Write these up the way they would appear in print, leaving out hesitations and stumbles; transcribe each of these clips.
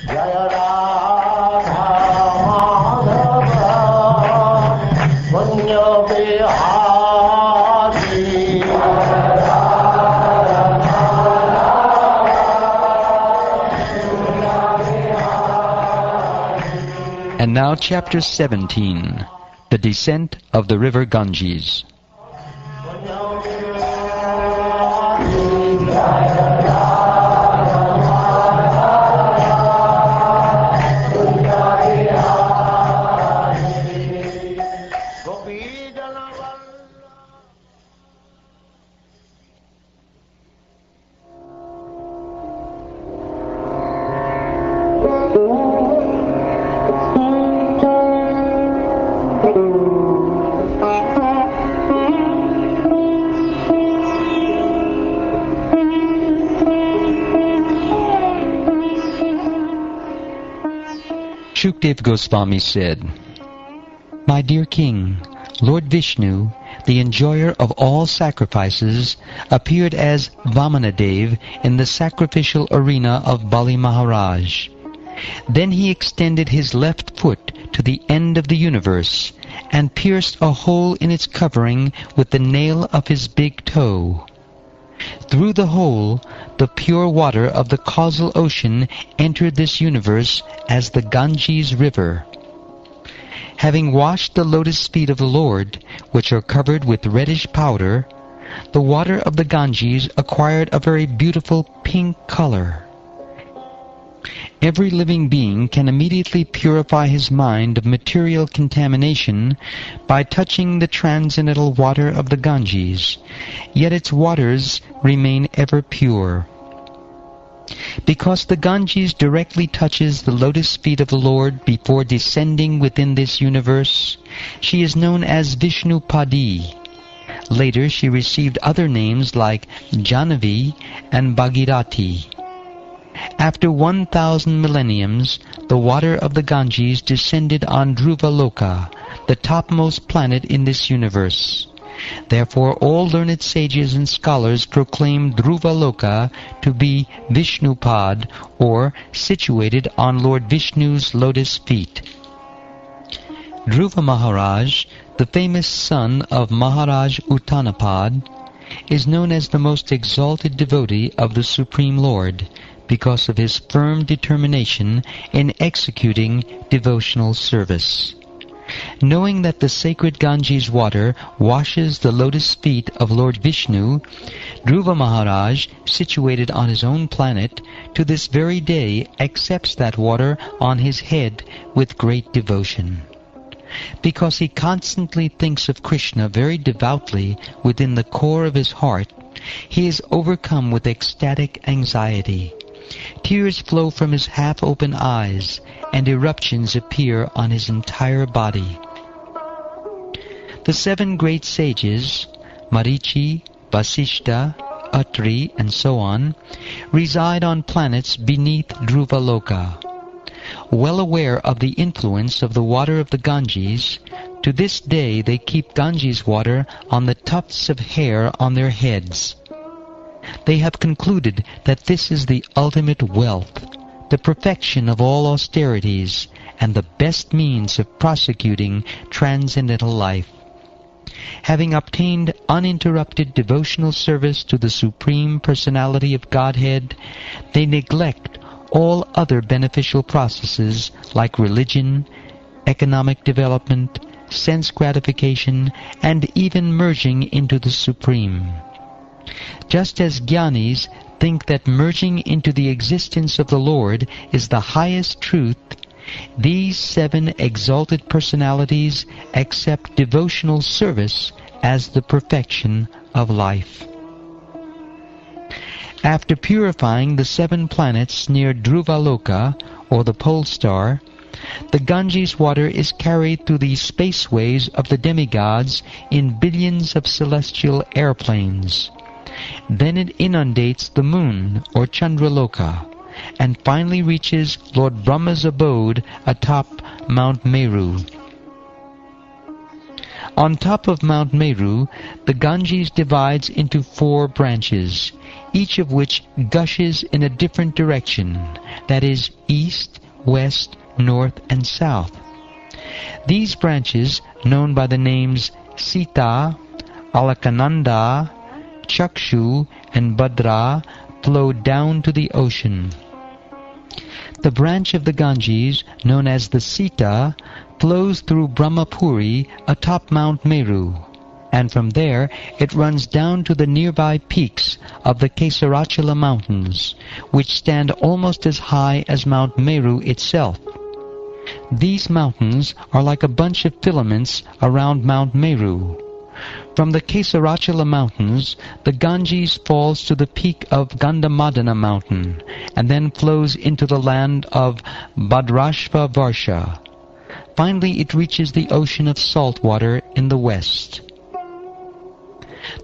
Jaya Radha Madhava Vanya Bihari. And now chapter 17, the descent of the river Ganges. Shukdev Goswami said, "My dear king, Lord Vishnu, the enjoyer of all sacrifices, appeared as Vamanadev in the sacrificial arena of Bali Maharaj. Then he extended his left foot to the end of the universe and pierced a hole in its covering with the nail of his big toe. Through the hole, the pure water of the causal ocean entered this universe as the Ganges River. Having washed the lotus feet of the Lord, which are covered with reddish powder, the water of the Ganges acquired a very beautiful pink color. Every living being can immediately purify his mind of material contamination by touching the transcendental water of the Ganges, yet its waters remain ever pure. Because the Ganges directly touches the lotus feet of the Lord before descending within this universe, she is known as Vishnupadi. Later she received other names like Jahnavi and Bhagirati. After 1,000 millenniums, the water of the Ganges descended on Dhruvaloka, the topmost planet in this universe. Therefore all learned sages and scholars proclaim Dhruvaloka to be Vishnupad, or situated on Lord Vishnu's lotus feet. Dhruva Maharaj, the famous son of Maharaj Uttanapad, is known as the most exalted devotee of the Supreme Lord, because of his firm determination in executing devotional service. Knowing that the sacred Ganges water washes the lotus feet of Lord Vishnu, Dhruva Maharaj, situated on his own planet, to this very day accepts that water on his head with great devotion. Because he constantly thinks of Krishna very devoutly within the core of his heart, he is overcome with ecstatic anxiety. Tears flow from his half-open eyes, and eruptions appear on his entire body. The 7 great sages, Marichi, Vasishta, Atri, and so on, reside on planets beneath Dhruvaloka. Well aware of the influence of the water of the Ganges, to this day they keep Ganges water on the tufts of hair on their heads. They have concluded that this is the ultimate wealth, the perfection of all austerities, and the best means of prosecuting transcendental life. Having obtained uninterrupted devotional service to the Supreme Personality of Godhead, they neglect all other beneficial processes like religion, economic development, sense gratification, and even merging into the Supreme. Just as Jnanis think that merging into the existence of the Lord is the highest truth, these 7 exalted personalities accept devotional service as the perfection of life. After purifying the 7 planets near Dhruvaloka, or the pole star, the Ganges water is carried through the spaceways of the demigods in billions of celestial airplanes. Then it inundates the moon, or Chandraloka, and finally reaches Lord Brahma's abode atop Mount Meru. On top of Mount Meru, the Ganges divides into 4 branches, each of which gushes in a different direction, that is, east, west, north, and south. These branches, known by the names Sita, Alakananda, Chakshu, and Bhadra, flow down to the ocean. The branch of the Ganges, known as the Sita, flows through Brahmapuri atop Mount Meru, and from there it runs down to the nearby peaks of the Kesarachala Mountains, which stand almost as high as Mount Meru itself. These mountains are like a bunch of filaments around Mount Meru. From the Kesarachala Mountains, the Ganges falls to the peak of Gandhamadana Mountain, and then flows into the land of Bhadrashva Varsha. Finally, it reaches the ocean of salt water in the west.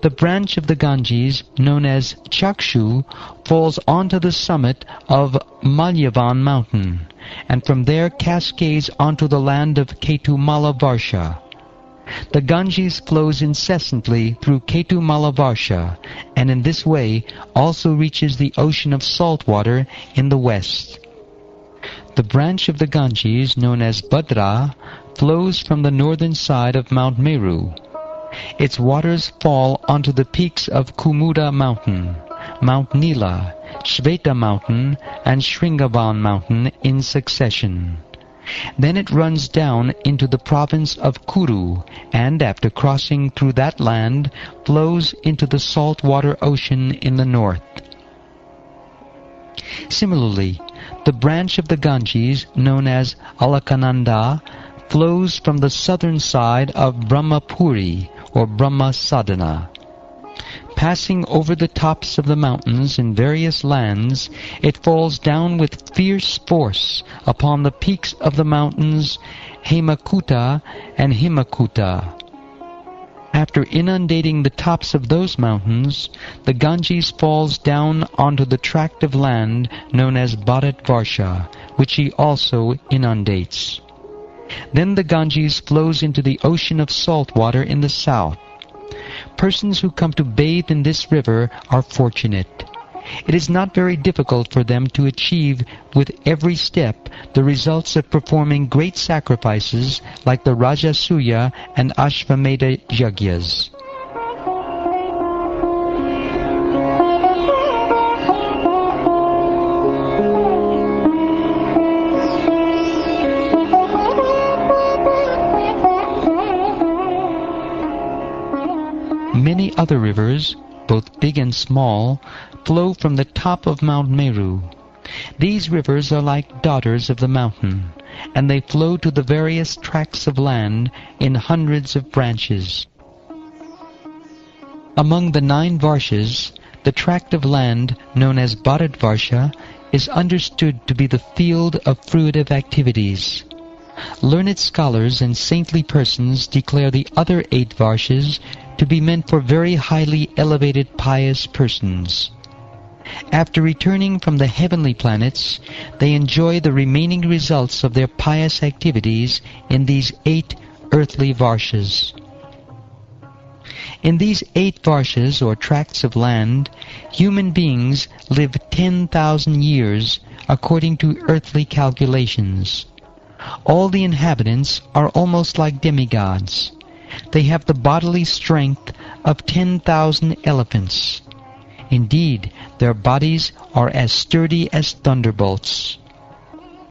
The branch of the Ganges, known as Chakshu, falls onto the summit of Malyavan Mountain, and from there cascades onto the land of Ketumala Varsha. The Ganges flows incessantly through Ketumala Varsha, and in this way also reaches the ocean of salt water in the west. The branch of the Ganges, known as Bhadra, flows from the northern side of Mount Meru. Its waters fall onto the peaks of Kumuda Mountain, Mount Nila, Shveta Mountain, and Shringavan Mountain in succession. Then it runs down into the province of Kuru, and after crossing through that land, flows into the saltwater ocean in the north. Similarly, the branch of the Ganges, known as Alakananda, flows from the southern side of Brahmapuri, or Brahma Sadhana. Passing over the tops of the mountains in various lands, it falls down with fierce force upon the peaks of the mountains Hemakuta and Himakuta. After inundating the tops of those mountains, the Ganges falls down onto the tract of land known as Bharatvarsha, which he also inundates. Then the Ganges flows into the ocean of salt water in the south. Persons who come to bathe in this river are fortunate. It is not very difficult for them to achieve with every step the results of performing great sacrifices like the Rajasuya and Ashvamedha Yagyas. Many other rivers, both big and small, flow from the top of Mount Meru. These rivers are like daughters of the mountain, and they flow to the various tracts of land in hundreds of branches. Among the 9 Varshas, the tract of land known as Bharatvarsha is understood to be the field of fruitive activities. Learned scholars and saintly persons declare the other 8 Varshas to be meant for very highly elevated pious persons. After returning from the heavenly planets, they enjoy the remaining results of their pious activities in these 8 earthly Varshas. In these 8 Varshas, or tracts of land, human beings live 10,000 years according to earthly calculations. All the inhabitants are almost like demigods. They have the bodily strength of 10,000 elephants. Indeed, their bodies are as sturdy as thunderbolts.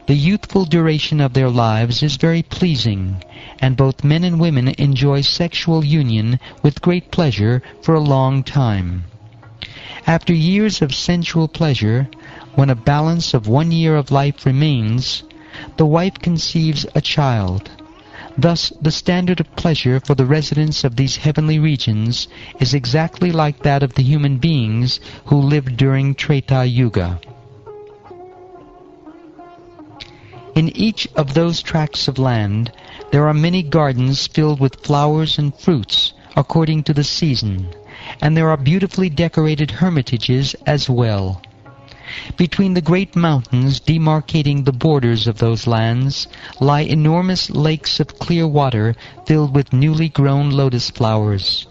The youthful duration of their lives is very pleasing, and both men and women enjoy sexual union with great pleasure for a long time. After years of sensual pleasure, when a balance of 1 year of life remains, the wife conceives a child. Thus, the standard of pleasure for the residents of these heavenly regions is exactly like that of the human beings who lived during Treta Yuga. In each of those tracts of land, there are many gardens filled with flowers and fruits according to the season, and there are beautifully decorated hermitages as well. Between the great mountains demarcating the borders of those lands lie enormous lakes of clear water filled with newly grown lotus flowers.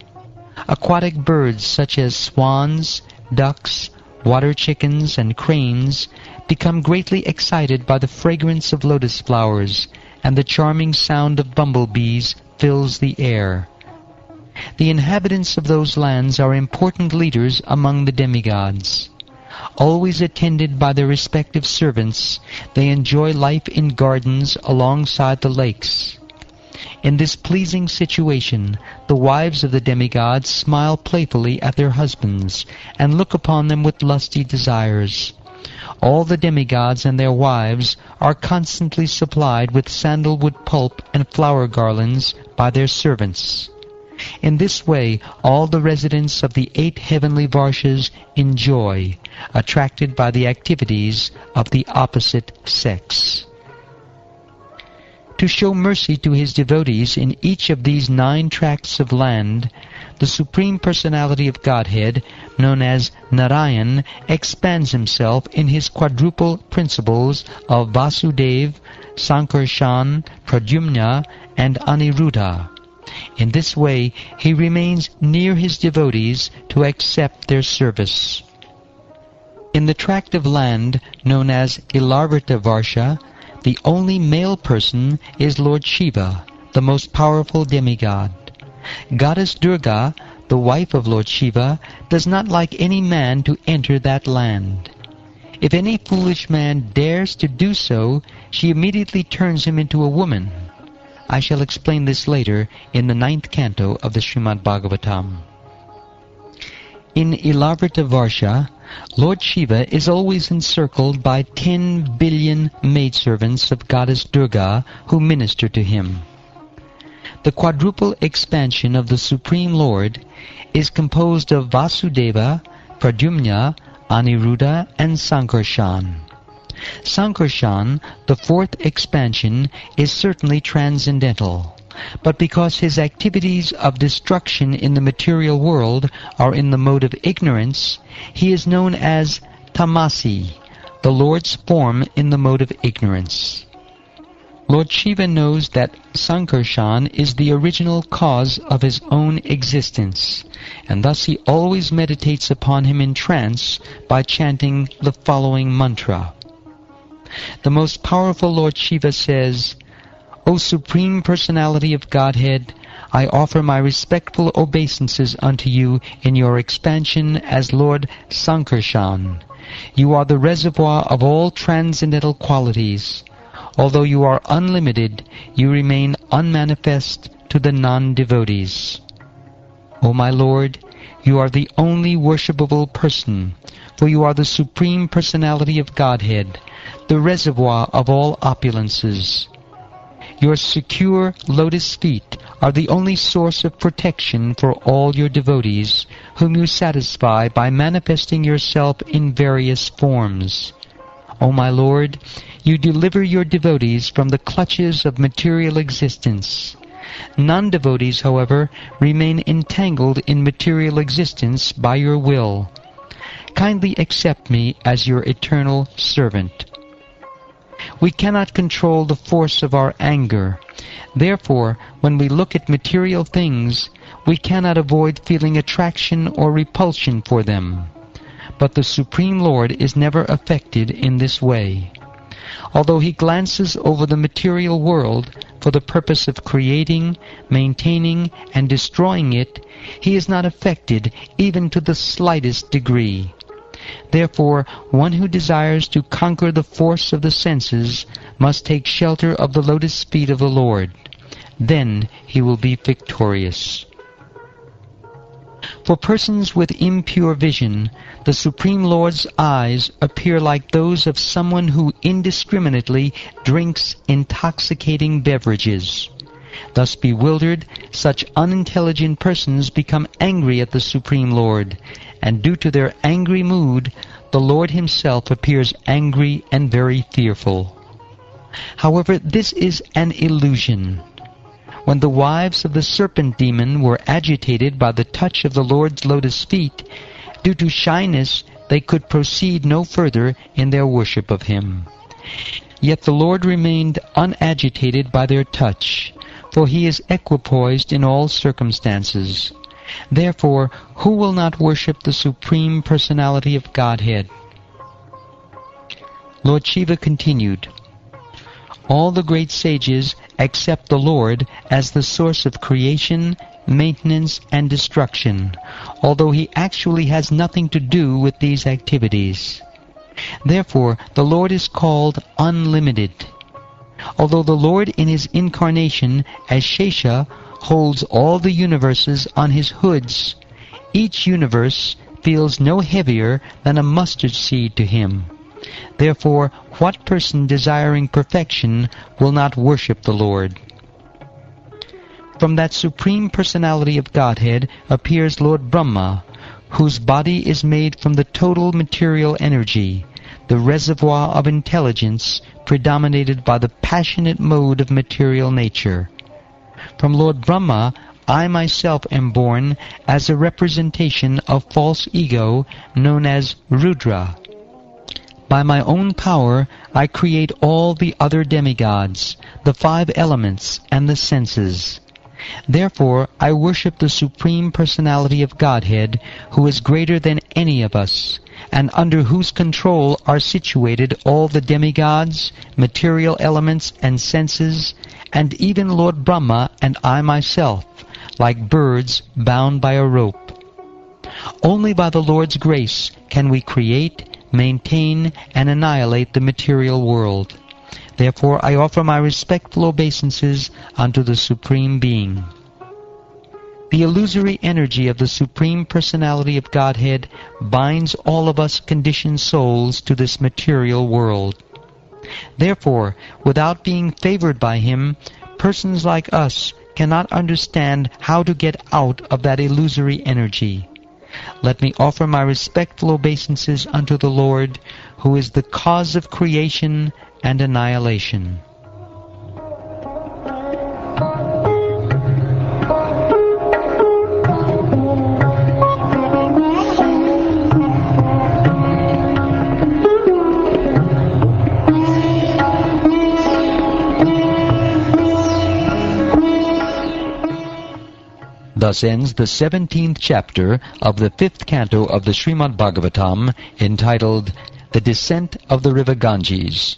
Aquatic birds such as swans, ducks, water chickens, and cranes become greatly excited by the fragrance of lotus flowers, and the charming sound of bumblebees fills the air. The inhabitants of those lands are important leaders among the demigods. Always attended by their respective servants, they enjoy life in gardens alongside the lakes. In this pleasing situation, the wives of the demigods smile playfully at their husbands, and look upon them with lusty desires. All the demigods and their wives are constantly supplied with sandalwood pulp and flower garlands by their servants. In this way, all the residents of the 8 heavenly Varshas enjoy, attracted by the activities of the opposite sex. To show mercy to his devotees in each of these 9 tracts of land, the Supreme Personality of Godhead, known as Narayan, expands himself in his quadruple principles of Vasudeva, Sankarshan, Pradyumna, and Aniruddha. In this way, he remains near his devotees to accept their service. In the tract of land known as Ilarvata Varsha, the only male person is Lord Shiva, the most powerful demigod. Goddess Durga, the wife of Lord Shiva, does not like any man to enter that land. If any foolish man dares to do so, she immediately turns him into a woman. I shall explain this later in the 9th canto of the Srimad Bhagavatam. In Ilarvata Varsha, Lord Shiva is always encircled by 10 billion maidservants of Goddess Durga who minister to him. The quadruple expansion of the Supreme Lord is composed of Vasudeva, Pradyumna, Aniruddha, and Sankarshan. Sankarshan, the 4th expansion, is certainly transcendental, but because his activities of destruction in the material world are in the mode of ignorance, he is known as Tamasi, the Lord's form in the mode of ignorance. Lord Shiva knows that Sankarshan is the original cause of his own existence, and thus he always meditates upon him in trance by chanting the following mantra. The most powerful Lord Shiva says, O Supreme Personality of Godhead, I offer my respectful obeisances unto you in your expansion as Lord Sankarshan. You are the reservoir of all transcendental qualities. Although you are unlimited, you remain unmanifest to the non-devotees. O my Lord, you are the only worshipable person, for you are the Supreme Personality of Godhead, the reservoir of all opulences. Your secure lotus feet are the only source of protection for all your devotees, whom you satisfy by manifesting yourself in various forms. O my Lord, you deliver your devotees from the clutches of material existence. Non-devotees, however, remain entangled in material existence by your will. Kindly accept me as your eternal servant. We cannot control the force of our anger. Therefore, when we look at material things, we cannot avoid feeling attraction or repulsion for them. But the Supreme Lord is never affected in this way. Although he glances over the material world for the purpose of creating, maintaining, and destroying it, he is not affected even to the slightest degree. Therefore, one who desires to conquer the force of the senses must take shelter of the lotus feet of the Lord. Then he will be victorious. For persons with impure vision, the Supreme Lord's eyes appear like those of someone who indiscriminately drinks intoxicating beverages. Thus bewildered, such unintelligent persons become angry at the Supreme Lord, and due to their angry mood, the Lord himself appears angry and very fearful. However, this is an illusion. When the wives of the serpent demon were agitated by the touch of the Lord's lotus feet, due to shyness they could proceed no further in their worship of him. Yet the Lord remained unagitated by their touch, for he is equipoised in all circumstances. Therefore, who will not worship the Supreme Personality of Godhead? Lord Shiva continued, all the great sages accept the Lord as the source of creation, maintenance, and destruction, although he actually has nothing to do with these activities. Therefore, the Lord is called unlimited. Although the Lord in his incarnation as Shesha holds all the universes on his hoods, each universe feels no heavier than a mustard seed to him. Therefore, what person desiring perfection will not worship the Lord? From that Supreme Personality of Godhead appears Lord Brahma, whose body is made from the total material energy, the reservoir of intelligence predominated by the passionate mode of material nature. From Lord Brahma, I myself am born as a representation of false ego known as Rudra. By my own power, I create all the other demigods, the 5 elements, and the senses. Therefore, I worship the Supreme Personality of Godhead, who is greater than any of us, and under whose control are situated all the demigods, material elements, and senses, and even Lord Brahma and I myself, like birds bound by a rope. Only by the Lord's grace can we create, maintain, and annihilate the material world. Therefore I offer my respectful obeisances unto the Supreme Being. The illusory energy of the Supreme Personality of Godhead binds all of us conditioned souls to this material world. Therefore, without being favored by him, persons like us cannot understand how to get out of that illusory energy. Let me offer my respectful obeisances unto the Lord, who is the cause of creation and annihilation. Thus ends the 17th chapter of the 5th canto of the Srimad Bhagavatam, entitled The Descent of the River Ganges.